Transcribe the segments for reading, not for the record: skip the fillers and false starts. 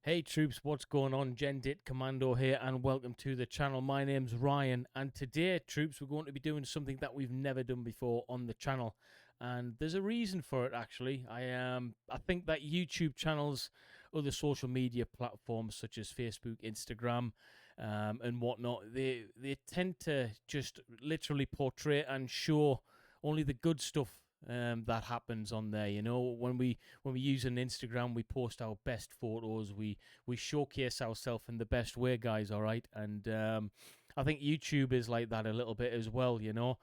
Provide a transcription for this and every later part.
Hey troops, what's going on? Dit Commando here, and welcome to the channel. My name's Ryan, and today, troops, we're going to be doing something that we've never done before on the channel, and there's a reason for it. Actually, I think that YouTube channels, other social media platforms such as Facebook, Instagram, and whatnot, they tend to just literally portray and show only the good stuff that happens on there. You know, when we use an Instagram, we post our best photos. We showcase ourselves in the best way, guys. All right, and I think YouTube is like that a little bit as well. You know,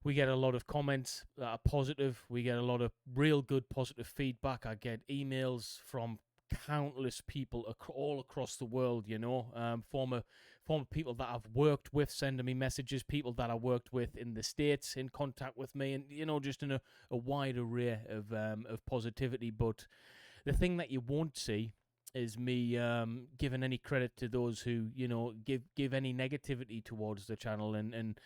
we get a lot of comments that are positive. We get a lot of real good positive feedback. I get emails from countless people all across the world, you know, former people that I've worked with sending me messages, people that I worked with in the States in contact with me, and you know, just in a wide array of positivity. But the thing that you won't see is me giving any credit to those who, you know, give any negativity towards the channel, and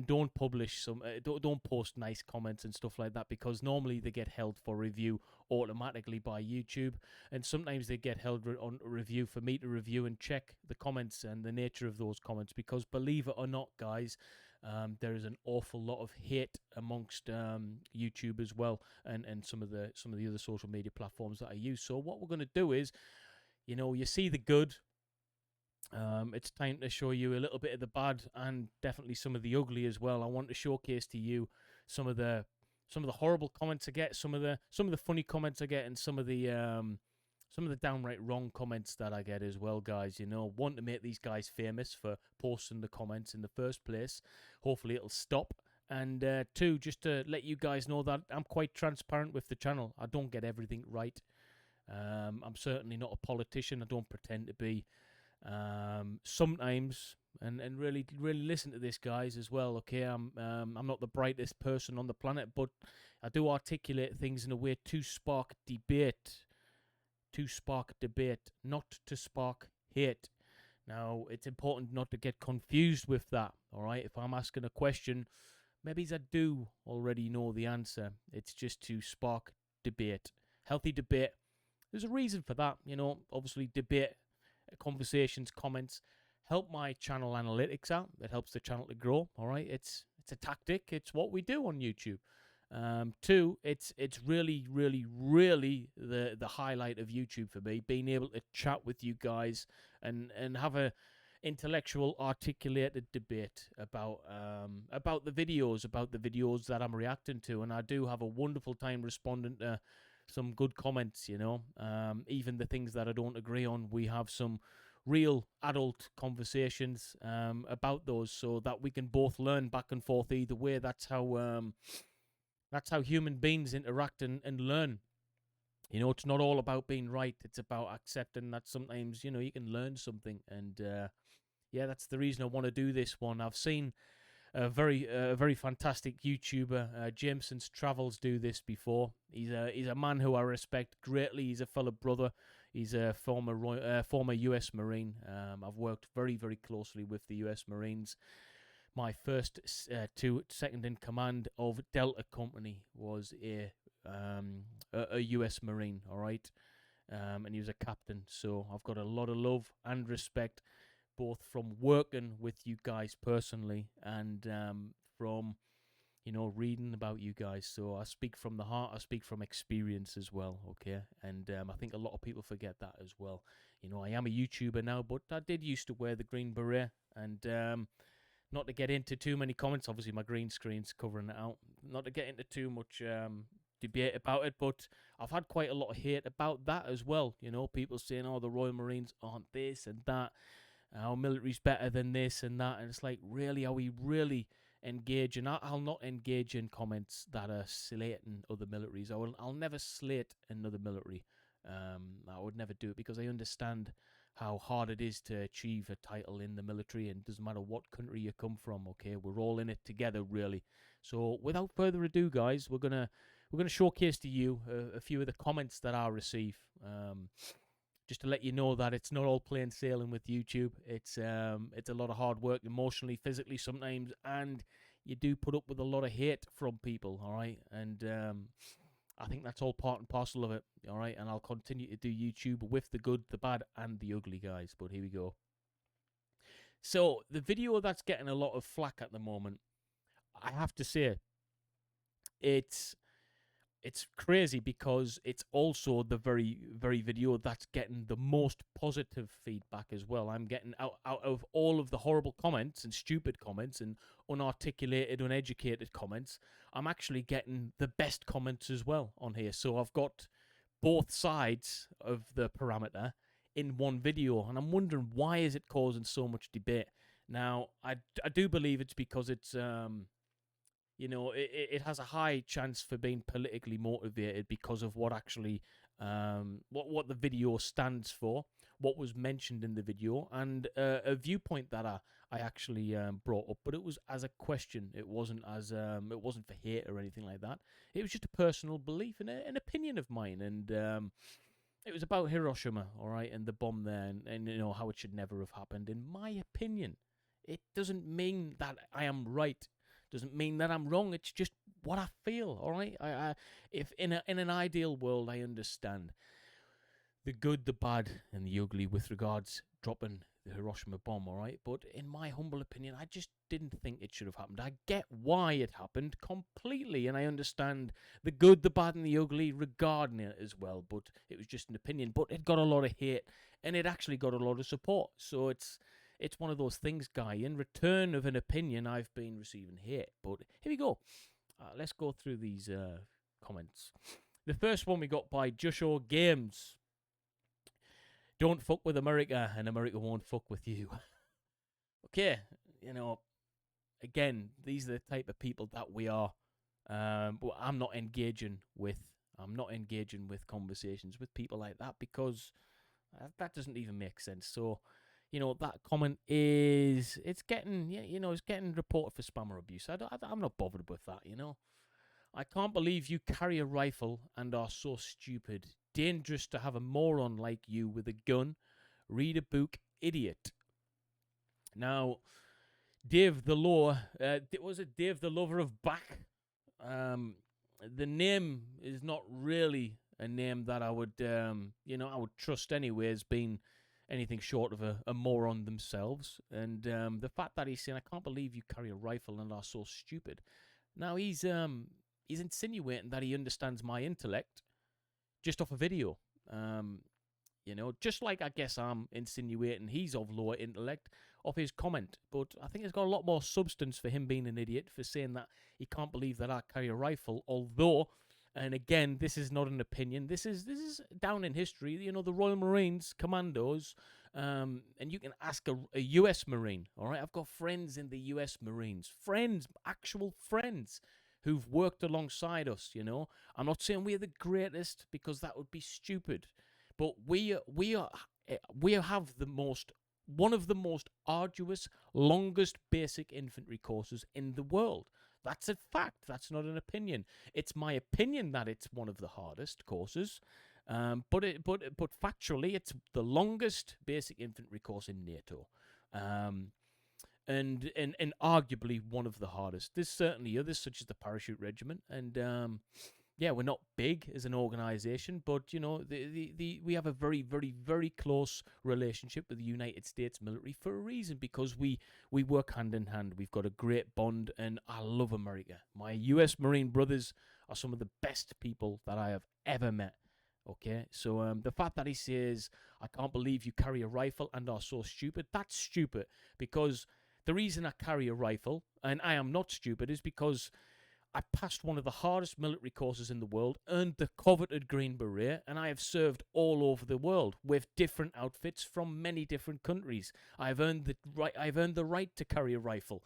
don't publish don't post nice comments and stuff like that, because normally they get held for review automatically by YouTube, and sometimes they get held on review for me to review and check the comments and the nature of those comments, because believe it or not, guys, there is an awful lot of hate amongst YouTube as well, and some of the other social media platforms that I use. So what we're going to do is, you know, you see the good. It's time to show you a little bit of the bad, and definitely some of the ugly as well. I want to showcase to you some of the horrible comments I get, some of the funny comments I get, and some of the downright wrong comments that I get as well, guys. You know, want to make these guys famous for posting the comments in the first place. Hopefully it'll stop. And two, just to let you guys know that I'm quite transparent with the channel. I don't get everything right. I'm certainly not a politician. I don't pretend to be. Sometimes, and really listen to this, guys, as well. Okay, I'm not the brightest person on the planet, but I do articulate things in a way to spark debate, not to spark hate. Now, it's important not to get confused with that. All right, if I'm asking a question, maybe I do already know the answer. It's just to spark debate, healthy debate. There's a reason for that, you know. Obviously, debate, conversations, comments help my channel analytics out. It helps the channel to grow. All right, it's a tactic. It's what we do on YouTube. Two, it's really the highlight of YouTube for me, being able to chat with you guys and have a intellectual, articulated debate about the videos that I'm reacting to, and I do have a wonderful time responding to some good comments, you know. Even the things that I don't agree on, we have some real adult conversations about those, so that we can both learn back and forth either way. That's how human beings interact and learn. You know, it's not all about being right. It's about accepting that sometimes, you know, you can learn something. And yeah, that's the reason I want to do this one. I've seen a very fantastic YouTuber, Jameson's Travels, do this before. He's a man who I respect greatly. He's a fellow brother. He's a former U.S. Marine. I've worked very closely with the U.S. Marines. My first second in command of Delta Company was a U.S. Marine. All right, and he was a captain. So I've got a lot of love and respect, both from working with you guys personally and from, you know, reading about you guys. So I speak from the heart. I speak from experience as well, okay? And I think a lot of people forget that as well. You know, I am a YouTuber now, but I did used to wear the green beret. And not to get into too many comments, obviously my green screen's covering it out. Not to get into too much debate about it, but I've had quite a lot of hate about that as well. You know, people saying, oh, the Royal Marines aren't this and that. Our military's better than this and that, and it's like, really, are we really engaging? I'll not engage in comments that are slating other militaries. I'll never slate another military. I would never do it, because I understand how hard it is to achieve a title in the military, and it doesn't matter what country you come from. Okay, we're all in it together, really. So without further ado, guys, we're gonna showcase to you a few of the comments that I receive. Just to let you know that it's not all plain sailing with YouTube. It's a lot of hard work, emotionally, physically sometimes, and you do put up with a lot of hate from people. All right, and I think that's all part and parcel of it. All right, and I'll continue to do YouTube with the good, the bad, and the ugly, guys. But here we go. So the video that's getting a lot of flack at the moment, I have to say, it's it's crazy because it's also the very video that's getting the most positive feedback as well. I'm getting out of all of the horrible comments and stupid comments and unarticulated, uneducated comments, I'm actually getting the best comments as well on here. So I've got both sides of the parameter in one video, and I'm wondering, why is it causing so much debate? Now, I do believe it's because it's it has a high chance for being politically motivated because of what actually what the video stands for, what was mentioned in the video, and a viewpoint that I actually brought up. But it was as a question. It wasn't for hate or anything like that. It was just a personal belief and an opinion of mine, and it was about Hiroshima, all right, and the bomb there, and how it should never have happened. In my opinion, it doesn't mean that I am right. Doesn't mean that I'm wrong. It's just what I feel. All right. If in an ideal world, I understand the good, the bad, and the ugly with regards dropping the Hiroshima bomb. All right. But in my humble opinion, I just didn't think it should have happened. I get why it happened completely, and I understand the good, the bad, and the ugly regarding it as well. But it was just an opinion. But it got a lot of hate, and it actually got a lot of support. So it's one of those things, Guy. In return of an opinion, I've been receiving hate. But here we go. Let's go through these comments. The first one we got by Joshua Games. Don't fuck with America, and America won't fuck with you. Okay, again, these are the type of people that we are. But I'm not engaging with conversations with people like that, because that doesn't even make sense. So, that comment it's getting reported for spammer abuse. I'm not bothered with that, I can't believe you carry a rifle and are so stupid. Dangerous to have a moron like you with a gun. Read a book, idiot. Now, Dave the Law, was it Dave the Lover of Back? The name is not really a name that I would, I would trust anyway as being anything short of a moron themselves. And the fact that he's saying, I can't believe you carry a rifle and are so stupid. Now, he's insinuating that he understands my intellect just off a video. Just like I guess I'm insinuating he's of lower intellect off his comment. But I think it's got a lot more substance for him being an idiot for saying that he can't believe that I carry a rifle. Although, and again, this is not an opinion. This is down in history. The Royal Marines commandos, and you can ask a U.S. Marine. All right, I've got friends in the U.S. Marines, actual friends who've worked alongside us. I'm not saying we're the greatest, because that would be stupid, but we have one of the most arduous, longest basic infantry courses in the world. That's a fact. That's not an opinion. It's my opinion that it's one of the hardest courses, but factually, it's the longest basic infantry course in NATO, and arguably one of the hardest. There's certainly others, such as the Parachute Regiment, and we're not big as an organisation, but we have a very, very, very close relationship with the United States military for a reason, because we work hand in hand. We've got a great bond, and I love America. My US Marine brothers are some of the best people that I have ever met. Okay, so the fact that he says, I can't believe you carry a rifle and are so stupid, that's stupid, because the reason I carry a rifle, and I am not stupid, is because I passed one of the hardest military courses in the world, earned the coveted Green Beret, and I have served all over the world with different outfits from many different countries. I've earned the right to carry a rifle.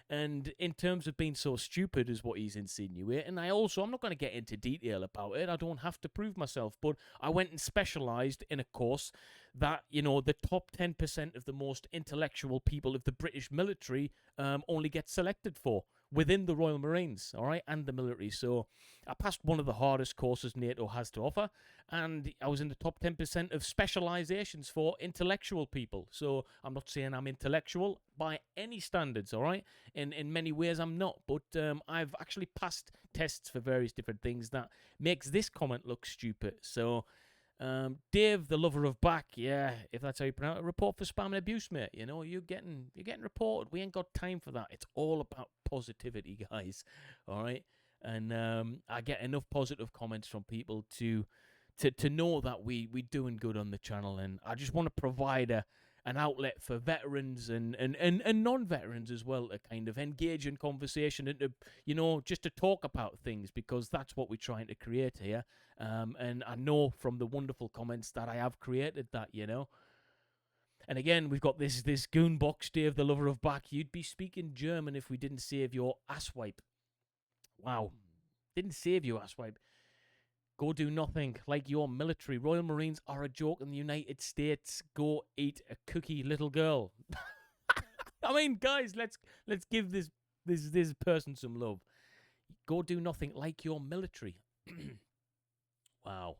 And in terms of being so stupid is what he's insinuating, I'm not going to get into detail about it. I don't have to prove myself, but I went and specialised in a course that, the top 10% of the most intellectual people of the British military only get selected for, within the Royal Marines, all right, and the military. So I passed one of the hardest courses NATO has to offer, and I was in the top 10% of specializations for intellectual people. So I'm not saying I'm intellectual by any standards, all right? In many ways, I'm not, but I've actually passed tests for various different things that makes this comment look stupid. So Dave, the lover of back, yeah, if that's how you pronounce it, report for spam and abuse, mate. You know, you're getting reported. We ain't got time for that. It's all about positivity, guys. All right, and I get enough positive comments from people to know that we doing good on the channel, and I just want to provide an outlet for veterans and non-veterans as well to kind of engage in conversation and to, you know, just to talk about things, because that's what we're trying to create here. And I know from the wonderful comments that I have created that, you know. And again, we've got this goon box, Dave, the lover of back. You'd be speaking German if we didn't save your asswipe. Wow. Didn't save you, asswipe. Go do nothing like your military. Royal Marines are a joke in the United States. Go eat a cookie, little girl. I mean, guys, let's give this person some love. Go do nothing like your military. Wow.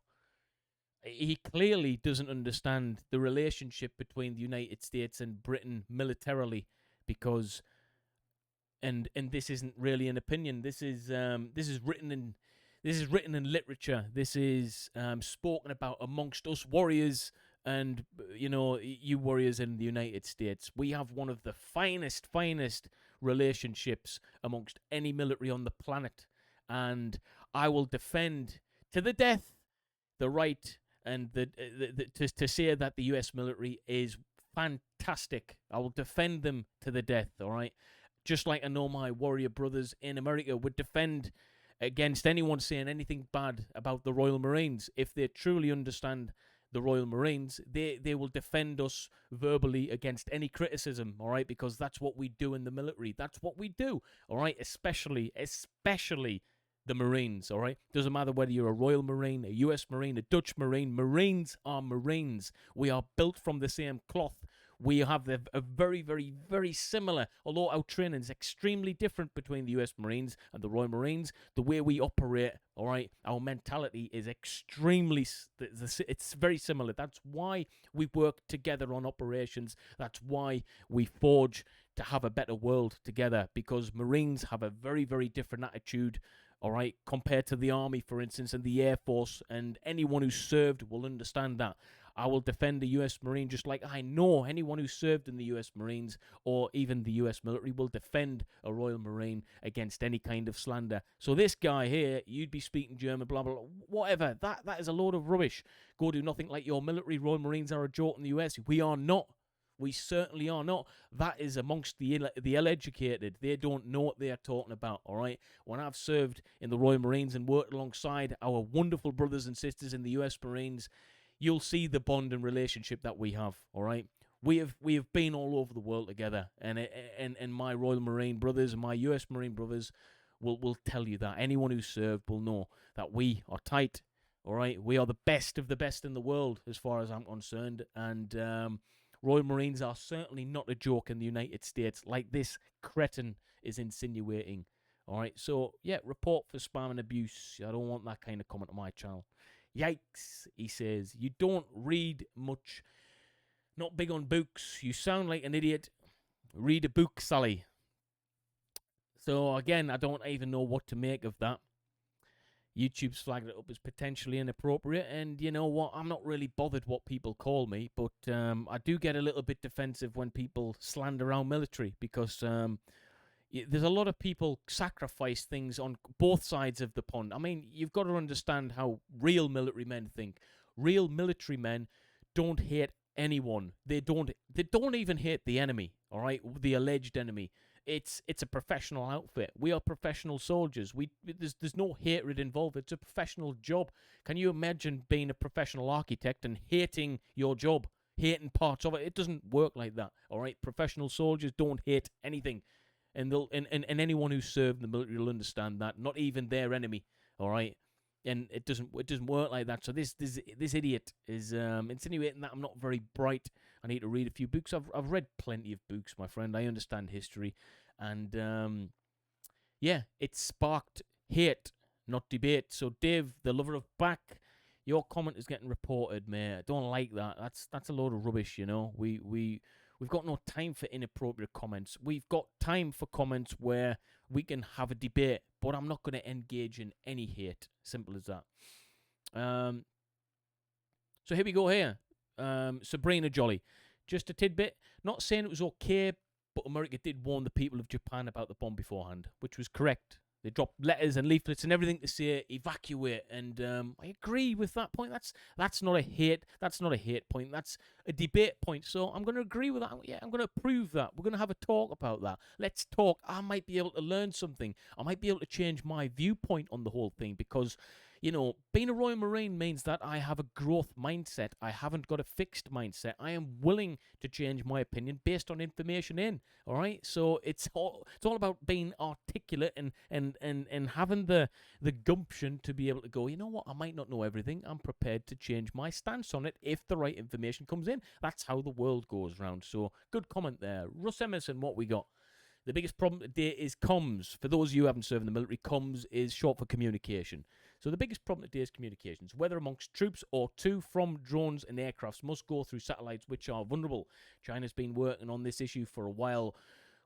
He clearly doesn't understand the relationship between the United States and Britain militarily, because and this isn't really an opinion. This is written in literature. This is spoken about amongst us warriors, and you know, you warriors in the United States. We have one of the finest relationships amongst any military on the planet, and I will defend to the death the right and to say that the U.S. military is fantastic. I will defend them to the death, all right? Just like I know my warrior brothers in America would defend against anyone saying anything bad about the Royal Marines. If they truly understand the Royal Marines, they will defend us verbally against any criticism, all right? Because that's what we do in the military. That's what we do, all right? Especially the Marines, all right? Doesn't matter whether you're a Royal Marine, a US Marine, a Dutch Marine. Marines are Marines. We are built from the same cloth. We have a very, very, very similar, although our training is extremely different between the US Marines and the Royal Marines. The way we operate, all right, our mentality is extremely, it's very similar. That's why we work together on operations. That's why we forge to have a better world together, because Marines have a very, very different attitude, all right, compared to the Army, for instance, and the Air Force, and anyone who served will understand that. I will defend the U.S. Marine just like I know anyone who served in the U.S. Marines or even the U.S. military will defend a Royal Marine against any kind of slander. So this guy here, you'd be speaking German, blah, blah, blah, whatever. That is a load of rubbish. Go do nothing like your military. Royal Marines are a joke in the U.S. We are not. We certainly are not. That is amongst the ill-educated. They don't know what they are talking about, all right? When I've served in the Royal Marines and worked alongside our wonderful brothers and sisters in the U.S. Marines, you'll see the bond and relationship that we have, all right? We have been all over the world together, and my Royal Marine brothers and my US Marine brothers will tell you that. Anyone who served will know that we are tight, all right? We are the best of the best in the world as far as I'm concerned, and Royal Marines are certainly not a joke in the United States like this cretin is insinuating, all right? So, yeah, report for spam and abuse. I don't want that kind of comment on my channel. Yikes, he says. You don't read much. Not big on books. You sound like an idiot. Read a book, Sally. So, again, I don't even know what to make of that. YouTube's flagged it up as potentially inappropriate, and you know what? I'm not really bothered what people call me, but I do get a little bit defensive when people slander our military, because there's a lot of people sacrifice things on both sides of the pond. I mean, you've got to understand how real military men think. Real military men don't hate anyone. They don't even hate the enemy, all right? The alleged enemy. It's a professional outfit. We are professional soldiers. There's no hatred involved. It's a professional job. Can you imagine being a professional architect and hating your job, hating parts of it? It doesn't work like that, all right? Professional soldiers don't hate anything. And anyone who served in the military will understand that. Not even their enemy, all right? And it doesn't work like that. So this idiot is insinuating that I'm not very bright. I need to read a few books. I've read plenty of books, my friend. I understand history, and yeah, it sparked hate, not debate. So, Dave, the lover of back, your comment is getting reported, mate. I don't like that. That's a load of rubbish, you know. We've got no time for inappropriate comments. We've got time for comments where we can have a debate, but I'm not going to engage in any hate. Simple as that. So here we go here. Sabrina Jolly. Just a tidbit. Not saying it was okay, but America did warn the people of Japan about the bomb beforehand, which was correct. They dropped letters and leaflets and everything to say evacuate, and I agree with that point. That's not a hate. That's not a hate point. That's a debate point. So I'm going to agree with that. Yeah, I'm going to prove that. We're going to have a talk about that. Let's talk. I might be able to learn something. I might be able to change my viewpoint on the whole thing because, you know, being a Royal Marine means that I have a growth mindset. I haven't got a fixed mindset. I am willing to change my opinion based on information in. All right. So it's all about being articulate and having the gumption to be able to go, you know what, I might not know everything. I'm prepared to change my stance on it if the right information comes in. That's how the world goes round. So good comment there. Russ Emerson, what we got? The biggest problem today is comms. For those of you who haven't served in the military, comms is short for communication. So the biggest problem today is communications, whether amongst troops or to, from drones and aircrafts, must go through satellites which are vulnerable. China's been working on this issue for a while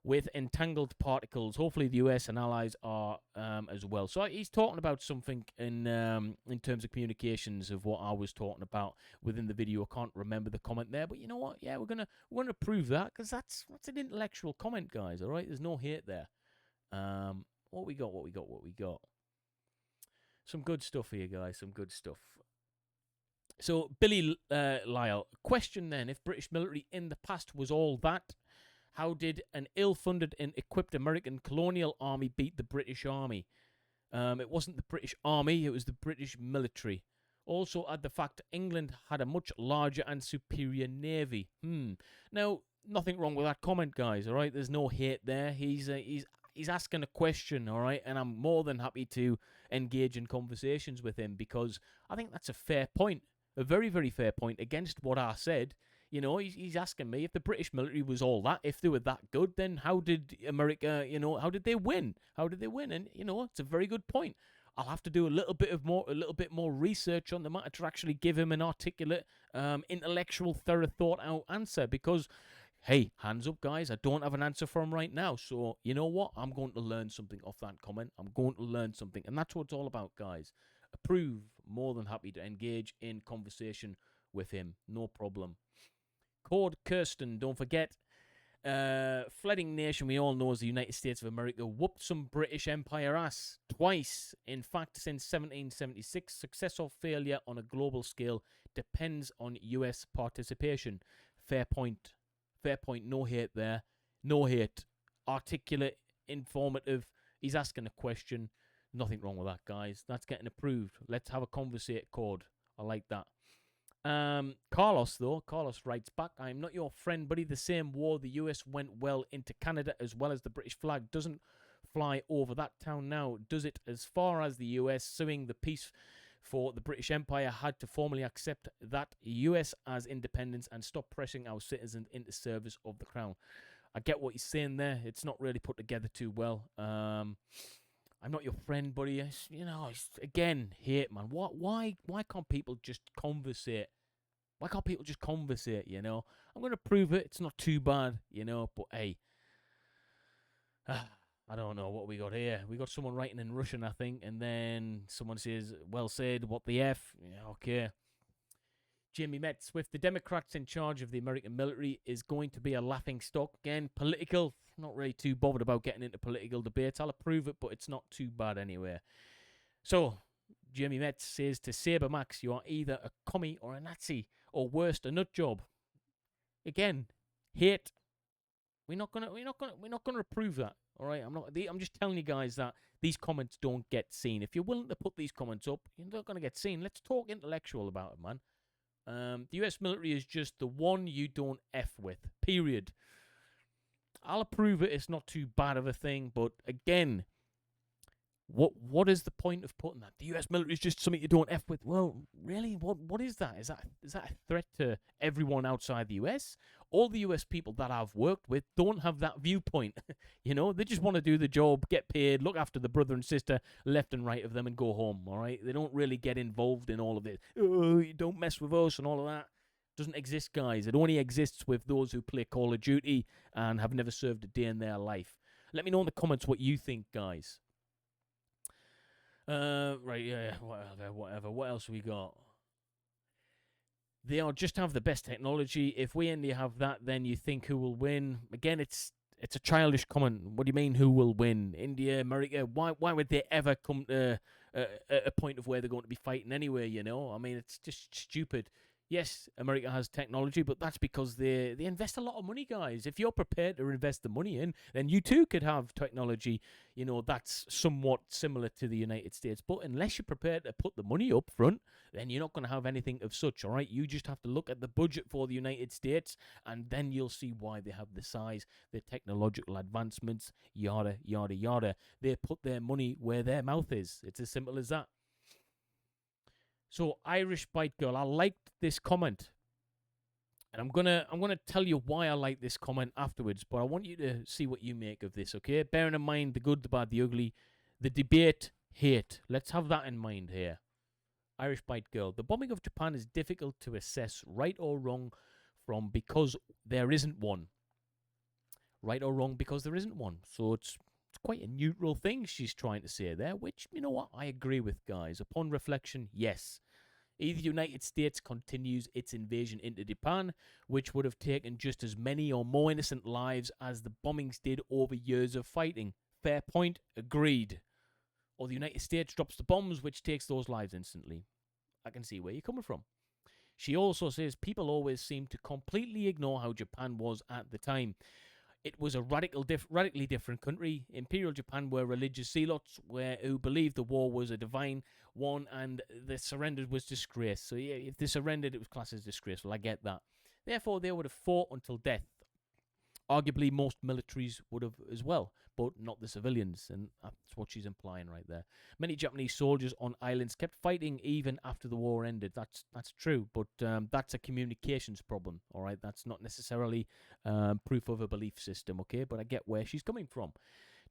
with entangled particles. Hopefully the US and allies are as well. So he's talking about something in terms of communications of what I was talking about within the video. I can't remember the comment there, but you know what? Yeah, we're gonna prove that because that's an intellectual comment, guys. All right, there's no hate there. What we got? Some good stuff here, guys. Some good stuff. So Billy Lyle, question then: if British military in the past was all that, how did an ill-funded and equipped American colonial army beat the British Army? It wasn't the British Army, it was the British military. Also, add the fact England had a much larger and superior navy. Now, nothing wrong with that comment, guys. All right, there's no hate there. He's asking a question, all right, and I'm more than happy to engage in conversations with him because I think that's a fair point, a very, very fair point against what I said. You know, he's asking me if the British military was all that, if they were that good, then how did America, you know, how did they win? How did they win? And, you know, it's a very good point. I'll have to do a little bit more research on the matter to actually give him an articulate, intellectual, thorough, thought out answer because, hey, hands up, guys, I don't have an answer for him right now. So, you know what? I'm going to learn something off that comment. I'm going to learn something. And that's what it's all about, guys. Approve, more than happy to engage in conversation with him. No problem. Cord Kirsten, don't forget. Flooding nation we all know as the United States of America whooped some British Empire ass twice. In fact, since 1776, success or failure on a global scale depends on US participation. Fair point. Fair point. No hate there. No hate. Articulate, informative. He's asking a question. Nothing wrong with that, guys. That's getting approved. Let's have a conversation, Cord. I like that. Carlos writes back, I'm not your friend, buddy. The same war the US went well into Canada as well as the British flag doesn't fly over that town now, does it? As far as the US suing the peace for the British Empire had to formally accept that US as independence and stop pressing our citizens into service of the crown. I get what he's saying there. It's not really put together too well. I'm not your friend, buddy. You know, again, hate, man. Why can't people just conversate? Why can't people just conversate, you know? I'm going to prove it. It's not too bad, you know, but hey. I don't know what we got here. We got someone writing in Russian, I think, and then someone says, well said, what the F? Yeah, okay. Jimmy Metz, with the Democrats in charge of the American military, is going to be a laughing stock. Again, political. Not really too bothered about getting into political debates. I'll approve it, but it's not too bad anyway. So, Jimmy Metz says to Saber Max, you are either a commie or a Nazi, or worst, a nut job. Again, hate. We're not gonna approve that. All right, I'm just telling you guys that these comments don't get seen. If you're willing to put these comments up, you're not gonna get seen. Let's talk intellectual about it, man. The US military is just the one you don't F with. Period. I'll approve it. It's not too bad of a thing, but again, What is the point of putting that? The US military is just something you don't f with. Well, really, what is that? Is that a threat to everyone outside the US? All the US people that I've worked with don't have that viewpoint. They just want to do the job, get paid, look after the brother and sister left and right of them, and go home. All right, they don't really get involved in all of it. Oh, you don't mess with us and all of that. Doesn't exist, guys. It only exists with those who play Call of Duty and have never served a day in their life. Let me know in the comments what you think, guys. Right, yeah, whatever. What else we got? They all just have the best technology. If we only have that, then you think who will win? Again, it's a childish comment. What do you mean, who will win? India, America? Why would they ever come to a point of where they're going to be fighting anyway? I mean, it's just stupid. Yes, America has technology, but that's because they invest a lot of money, guys. If you're prepared to invest the money in, then you too could have technology, that's somewhat similar to the United States. But unless you're prepared to put the money up front, then you're not going to have anything of such, all right? You just have to look at the budget for the United States, and then you'll see why they have the size, the technological advancements, yada, yada, yada. They put their money where their mouth is. It's as simple as that. So, Irish Bite Girl, I liked this comment. And I'm gonna tell you why I like this comment afterwards, but I want you to see what you make of this, okay? Bearing in mind the good, the bad, the ugly, the debate, hate. Let's have that in mind here. Irish Bite Girl. The bombing of Japan is difficult to assess right or wrong from because there isn't one. Right or wrong because there isn't one. So it's quite a neutral thing she's trying to say there, which, you know what, I agree with, guys. Upon reflection, yes. Either the United States continues its invasion into Japan, which would have taken just as many or more innocent lives as the bombings did over years of fighting. Fair point, agreed. Or the United States drops the bombs, which takes those lives instantly. I can see where you're coming from. She also says people always seem to completely ignore how Japan was at the time. It was a radically different country. Imperial Japan were religious zealots who believed the war was a divine one, and the surrender was disgrace. So yeah, if they surrendered, it was classed as disgraceful. I get that. Therefore, they would have fought until death. Arguably, most militaries would have as well, but not the civilians, and that's what she's implying right there. Many Japanese soldiers on islands kept fighting even after the war ended. That's true, but that's a communications problem, all right? That's not necessarily proof of a belief system, okay? But I get where she's coming from.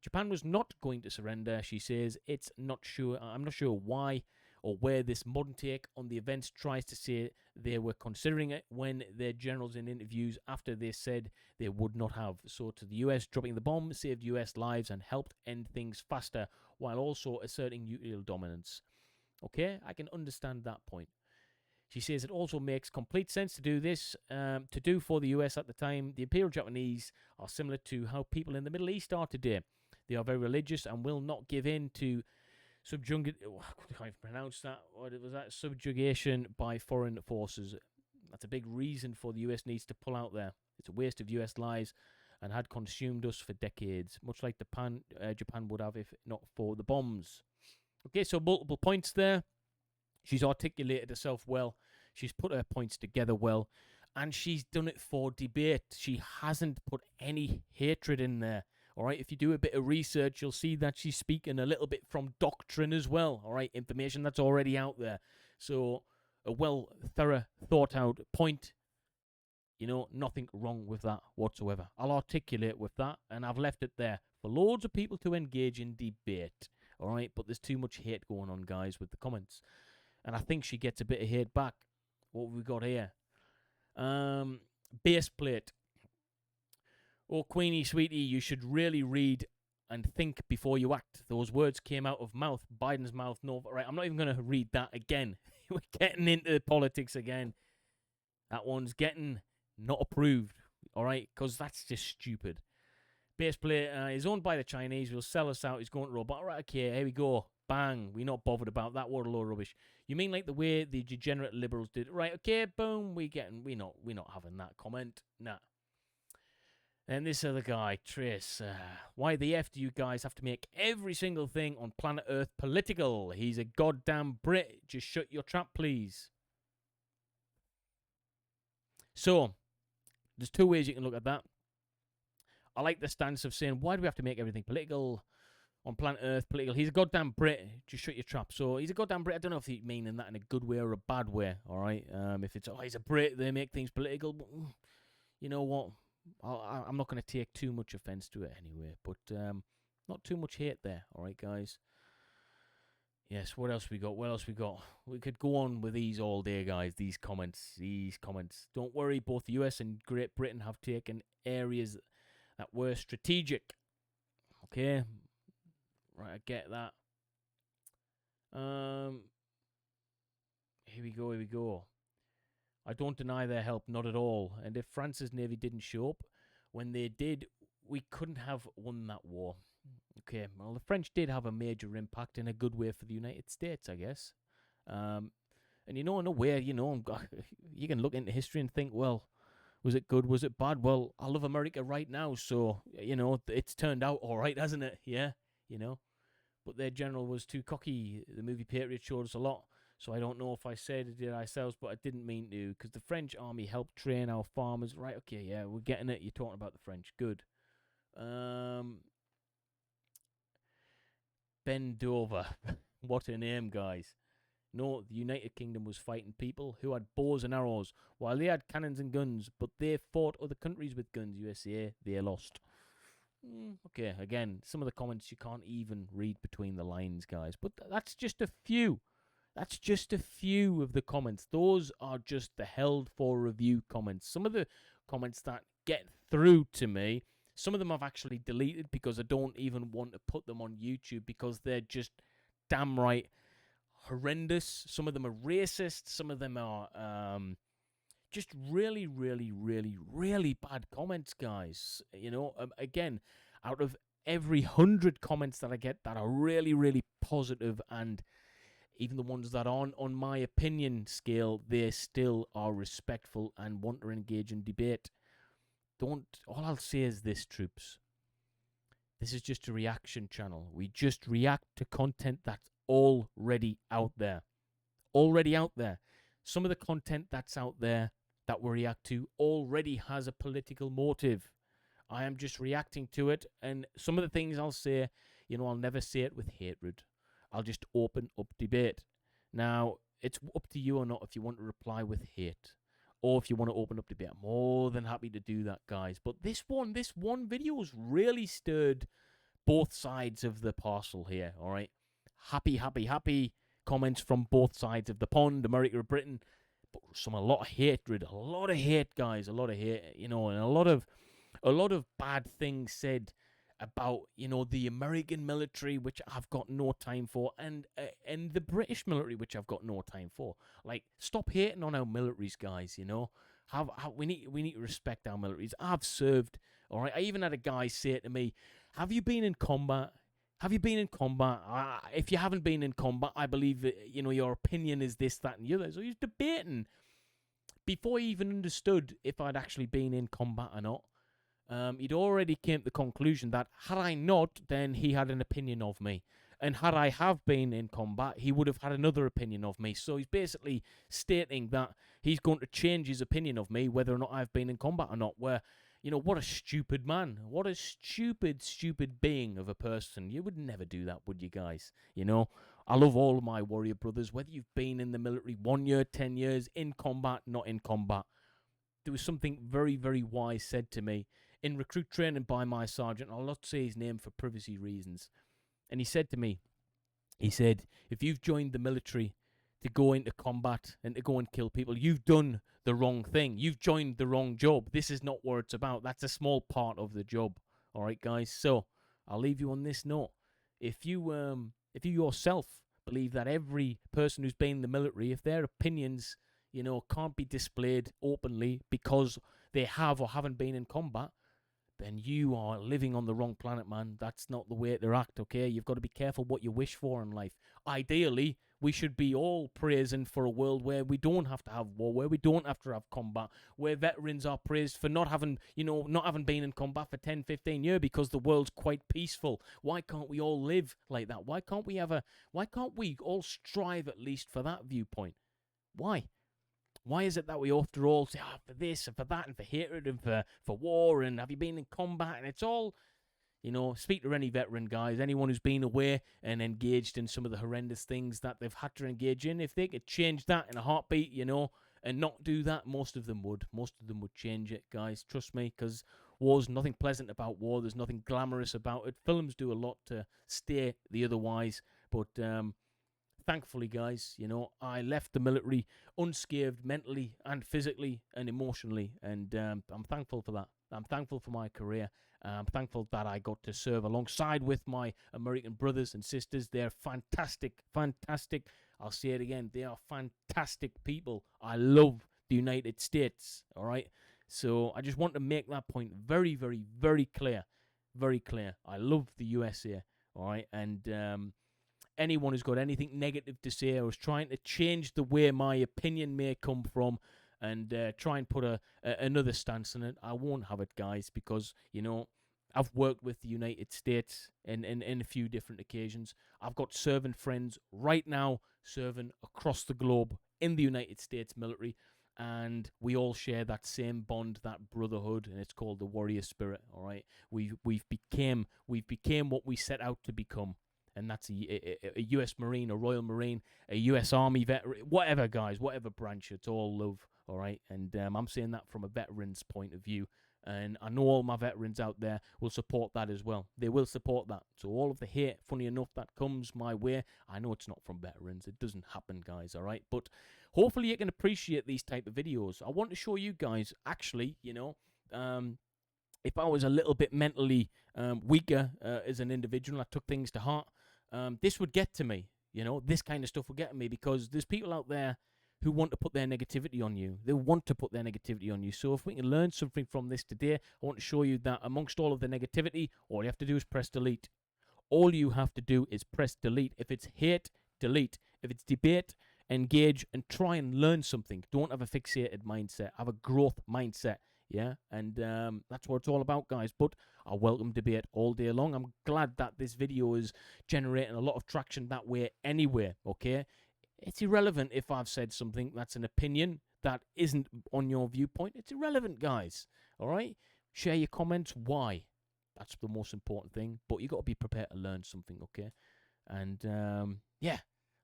Japan was not going to surrender, she says. I'm not sure why or where this modern take on the events tries to say they were considering it when their generals in interviews after they said they would not have. So to the US, dropping the bomb saved US lives and helped end things faster while also asserting nuclear dominance. Okay, I can understand that point. She says it also makes complete sense to do this, to do for the US at the time. The Imperial Japanese are similar to how people in the Middle East are today. They are very religious and will not give in to I can't pronounce that. What was that? Subjugation by foreign forces. That's a big reason for the US needs to pull out there. It's a waste of US lives and had consumed us for decades, much like Japan would have if not for the bombs. Okay, so multiple points there. She's articulated herself well. She's put her points together well. And she's done it for debate. She hasn't put any hatred in there. All right, if you do a bit of research, you'll see that she's speaking a little bit from doctrine as well. All right, information that's already out there. So a thorough, thought out point. Nothing wrong with that whatsoever. I'll articulate with that, and I've left it there for loads of people to engage in debate. All right, but there's too much hate going on, guys, with the comments. And I think she gets a bit of hate back. What have we got here? Base plate. Oh, Queenie, sweetie, you should really read and think before you act. Those words came out of Biden's mouth. No, right, I'm not even going to read that again. We're getting into politics again. That one's getting not approved, all right, because that's just stupid. Base plate is owned by the Chinese. We'll sell us out. He's going to robot. All right, okay, here we go. Bang. We're not bothered about that. What a load of rubbish. You mean like the way the degenerate liberals did? Right, okay, boom. We're not having that comment. Nah. And this other guy, Trace, why the F do you guys have to make every single thing on planet Earth political? He's a goddamn Brit. Just shut your trap, please. So, there's two ways you can look at that. I like the stance of saying, why do we have to make everything political? on planet Earth, political. He's a goddamn Brit. Just shut your trap. So he's a goddamn Brit. I don't know if he's meaning that in a good way or a bad way. All right. If it's he's a Brit, they make things political. But, you know what? I'm not going to take too much offense to it anyway. But not too much hate there. All right, guys. Yes. What else we got? We could go on with these all day, guys. These comments. Don't worry. Both the US and Great Britain have taken areas that were strategic. Okay. Right, I get that. Here we go. I don't deny their help, not at all. And if France's navy didn't show up when they did, we couldn't have won that war. Okay, well, the French did have a major impact in a good way for the United States, I guess. And in a way, you can look into history and think, well, was it good? Was it bad? Well, I love America right now, so, it's turned out all right, hasn't it? Yeah, But their general was too cocky. The movie Patriot showed us a lot. So I don't know if I said it ourselves, but I didn't mean to. Because the French army helped train our farmers. Right, okay, yeah, we're getting it. You're talking about the French. Good. Ben Dover. What a name, guys. No, the United Kingdom was fighting people who had bows and arrows, while they had cannons and guns, but they fought other countries with guns. USA, they lost. Okay, again, some of the comments you can't even read between the lines, guys. But that's just a few. That's just a few of the comments. Those are just the held for review comments. Some of the comments that get through to me, some of them I've actually deleted because I don't even want to put them on YouTube because they're just damn right horrendous. Some of them are racist. Some of them are just really, really, really, really bad comments, guys. Again, out of every 100 comments that I get that are really, really positive, and even the ones that aren't on my opinion scale, they still are respectful and want to engage in debate. All I'll say is this, troops. This is just a reaction channel. We just react to content that's already out there. Some of the content that's out there that we react to already has a political motive. I am just reacting to it, and some of the things I'll say, I'll never say it with hatred. I'll just open up debate. Now, it's up to you or not if you want to reply with hate, or if you want to open up debate. I'm more than happy to do that, guys. But this one video's really stirred both sides of the parcel here, all right? Happy comments from both sides of the pond, America or Britain, but a lot of hatred, a lot of hate, guys, a lot of hate, and a lot of bad things said about, the American military, which I've got no time for, and the British military, which I've got no time for. Like, stop hating on our militaries, guys, we need to respect our militaries. I've served, all right? I even had a guy say to me, have you been in combat? If you haven't been in combat, I believe that, your opinion is this, that, and the other. So he's debating before he even understood if I'd actually been in combat or not. He'd already came to the conclusion that had I not, then he had an opinion of me. And had I have been in combat, he would have had another opinion of me. So he's basically stating that he's going to change his opinion of me whether or not I've been in combat or not. Where, what a stupid man. What a stupid being of a person. You would never do that, would you guys? I love all of my warrior brothers, whether you've been in the military 1 year, 10 years, in combat, not in combat. There was something very, very wise said to me in recruit training by my sergeant. I'll not say his name for privacy reasons. And he said to me, if you've joined the military to go into combat and to go and kill people, you've done the wrong thing. You've joined the wrong job. This is not what it's about. That's a small part of the job. All right, guys? So I'll leave you on this note. If you yourself believe that every person who's been in the military, if their opinions, can't be displayed openly because they have or haven't been in combat, then you are living on the wrong planet, man. That's not the way to act, okay? You've got to be careful what you wish for in life. Ideally, we should be all praising for a world where we don't have to have war, where we don't have to have combat, where veterans are praised for not having been in combat for 10, 15 years because the world's quite peaceful. Why can't we all live like that? Why can't we all strive at least for that viewpoint? Why? Why is it that we after all say, for this and for that and for hatred and for war and have you been in combat? And it's all, speak to any veteran, guys, anyone who's been away and engaged in some of the horrendous things that they've had to engage in. If they could change that in a heartbeat, and not do that, most of them would. Most of them would change it, guys. Trust me, because war's nothing pleasant about war. There's nothing glamorous about it. Films do a lot to steer the otherwise, but thankfully, guys, I left the military unscathed mentally and physically and emotionally, and I'm thankful for that. I'm thankful for my career. I'm thankful that I got to serve alongside with my American brothers and sisters. They're fantastic, fantastic. I'll say it again. They are fantastic people. I love the United States, all right? So I just want to make that point very, very, very clear. Very clear. I love the USA, all right? And anyone who's got anything negative to say or is trying to change the way my opinion may come from and try and put another stance on it, I won't have it, guys, because, I've worked with the United States in a few different occasions. I've got serving friends right now serving across the globe in the United States military, and we all share that same bond, that brotherhood, and it's called the warrior spirit, all right? We've became what we set out to become. And that's a U.S. Marine, a Royal Marine, a U.S. Army veteran, whatever, guys, whatever branch, it's all love, all right? And I'm saying that from a veteran's point of view. And I know all my veterans out there will support that as well. They will support that. So all of the hate, funny enough, that comes my way, I know it's not from veterans. It doesn't happen, guys, all right? But hopefully you can appreciate these type of videos. I want to show you guys, actually, if I was a little bit mentally weaker as an individual, I took things to heart, this would get to me. This kind of stuff will get to me because there's people out there who want to put their negativity on you. They want to put their negativity on you. So if we can learn something from this today, I want to show you that amongst all of the negativity, all you have to do is press delete. All you have to do is press delete. If it's hate, delete. If it's debate, engage and try and learn something. Don't have a fixated mindset. Have a growth mindset. Yeah, and that's what it's all about, guys. But I welcome debate all day long. I'm glad that this video is generating a lot of traction that way anyway, okay? It's irrelevant if I've said something that's an opinion that isn't on your viewpoint. It's irrelevant, guys, all right? Share your comments. Why? That's the most important thing. But you got to be prepared to learn something, okay? And, yeah,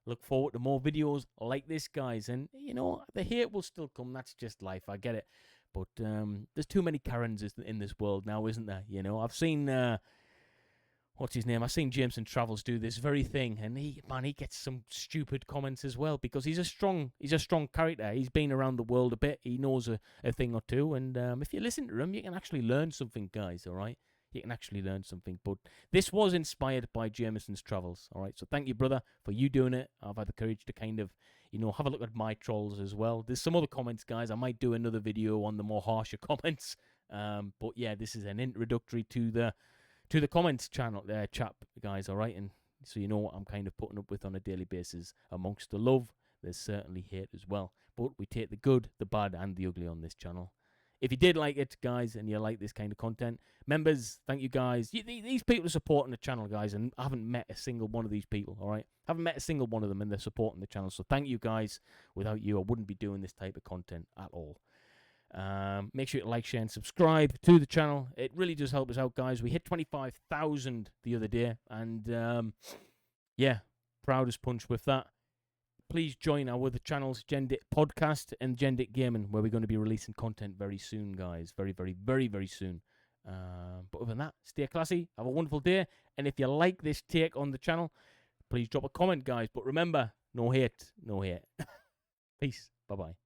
look forward to more videos like this, guys. And, the hate will still come. That's just life. I get it. But there's too many Karens in this world now, isn't there? I've seen, what's his name? I've seen Jameson Travels do this very thing, and he gets some stupid comments as well because he's a strong character. He's been around the world a bit. He knows a thing or two, and if you listen to him, you can actually learn something, guys. All right, you can actually learn something. But this was inspired by Jameson's Travels. All right, so thank you, brother, for you doing it. I've had the courage to kind of, have a look at my trolls as well. There's some other comments, guys. I might do another video on the more harsher comments. But yeah, this is an introductory to the comments channel, chat, guys. All right, and so you know what I'm kind of putting up with on a daily basis. Amongst the love, there's certainly hate as well. But we take the good, the bad, and the ugly on this channel. If you did like it, guys, and you like this kind of content, members, thank you, guys. These people are supporting the channel, guys, and I haven't met a single one of these people, all right? Haven't met a single one of them, and they're supporting the channel. So thank you, guys. Without you, I wouldn't be doing this type of content at all. Make sure you like, share, and subscribe to the channel. It really does help us out, guys. We hit 25,000 the other day, and yeah, proud as punch with that. Please join our other channels, Gendit Podcast and Gendit Gaming, where we're going to be releasing content very soon, guys. Very, very, very, very soon. But other than that, stay classy. Have a wonderful day. And if you like this take on the channel, please drop a comment, guys. But remember, no hate, no hate. Peace. Bye-bye.